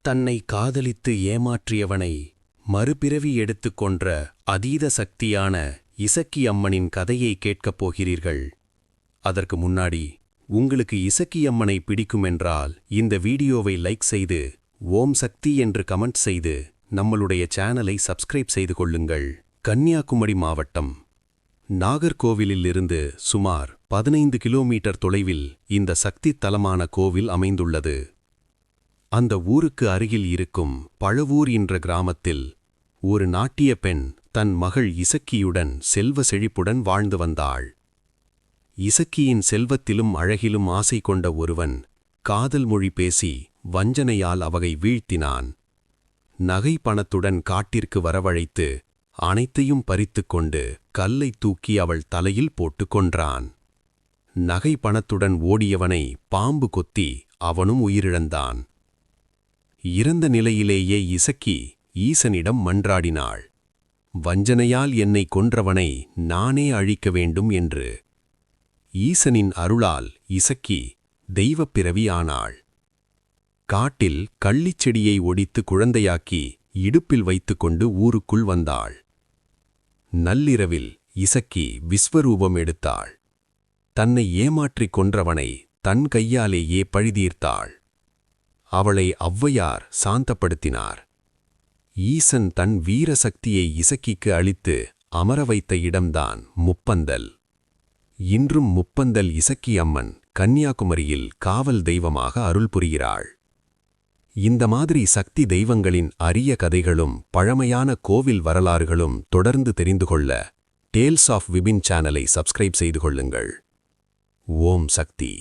தன்னை காதலித்து ஏமாற்றியவனை மறுபிறவி எடுத்துக் கொன்ற அதீத சக்தியான இசக்கி அம்மனின் கதையை கேட்கப் போகிறீர்கள். அதற்கு முன்னாடி உங்களுக்கு இசக்கி அம்மனை பிடிக்குமென்றால் இந்த வீடியோவை லைக் செய்து ஓம் சக்தி என்று கமெண்ட் செய்து நம்மளுடைய சேனலை சப்ஸ்கிரைப் செய்து கொள்ளுங்கள். கன்னியாகுமரி மாவட்டம் நாகர்கோவிலிலிருந்து சுமார் 15 கிலோமீட்டர் தொலைவில் இந்த சக்தி தலமான கோவில் அமைந்துள்ளது. அந்த ஊருக்கு அருகில் இருக்கும் பழவூர் என்ற கிராமத்தில் ஒரு நாட்டிய பெண் தன் மகள் இசக்கியுடன் செல்வ செழிப்புடன் வாழ்ந்து வந்தாள். இசக்கியின் செல்வத்திலும் அழகிலும் ஆசை கொண்ட ஒருவன் காதல் மொழி பேசி வஞ்சனையால் அவளை வீழ்த்தினான். நகை பணத்துடன் காட்டிற்கு வரவழைத்து அனைத்தையும் பறித்துக் கொண்டு கல்லை தூக்கி அவள் தலையில் போட்டுக் கொன்றான். நகை பணத்துடன் ஓடியவனை பாம்பு கொத்தி அவனும் உயிரிழந்தான். இறந்த நிலையிலேயே இசக்கி ஈசனிடம் மன்றாடினாள், வஞ்சனையால் என்னை கொன்றவனை நானே அழிக்க வேண்டும் என்று. ஈசனின் அருளால் இசக்கி தெய்வப் பிறவி ஆனாள். காட்டில் கள்ளிச்செடியை ஒடித்து குழந்தையாக்கி இடுப்பில் வைத்துக்கொண்டு ஊருக்குள் வந்தாள். நள்ளிரவில் இசக்கி விஸ்வரூபம் எடுத்தாள். தன்னை ஏமாற்றிக் கொன்றவனை தன் கையாலேயே பழிதீர்த்தாள். அவளை ஔவையார் சாந்தப்படுத்தினார். ஈசன் தன் வீரசக்தியை இசக்கிக்கு அளித்து அமர வைத்த இடம்தான் முப்பந்தல். இன்றும் முப்பந்தல் இசக்கி அம்மன் கன்னியாகுமரியில் காவல் தெய்வமாக அருள் புரிகிறாள். இந்த மாதிரி சக்தி தெய்வங்களின் அரிய கதைகளும் பழமையான கோவில் வரலாறுகளும் தொடர்ந்து தெரிந்து கொள்ள டேல்ஸ் ஆஃப் விபின் சேனலை சப்ஸ்கிரைப் செய்து கொள்ளுங்கள். ஓம் சக்தி.